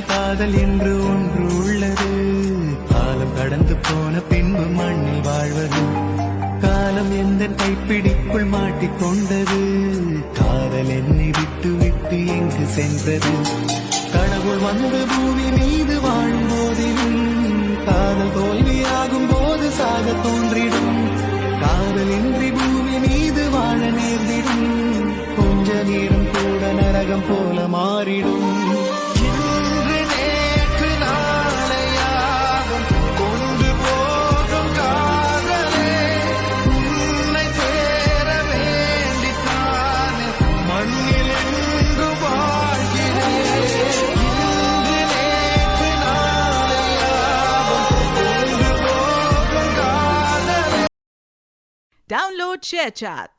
காதல் என்று ஒன்று உள்ளது. காலம் கடந்து போன பின்பு மண்ணில் வாழ்வது. காலம் எந்த கைப்பிடிக்குள் மாட்டிக்கொண்டது. காதல் என்னை விட்டு விட்டு எங்கு சென்றது. கடவுள் வந்து பூமி மீது வாழும் போதிலும் காதல் தோல்வியாகும் போது சாக தோன்றிடும். காதல் இன்றி பூமி மீது வாழ நேர்ந்திடும். கொஞ்ச நேரம் கூட நரகம் போல மாறிடும். இன்று நேற்று நாளையாகும் கொண்டு போகும் காதலே. உன்னை சேர வேண்டித்தானே மண்ணில் எங்கு வாழ்கிறேன். இன்று நேற்று நாளையாகும் கொண்டு போகும் காதலே. Download ShareChat.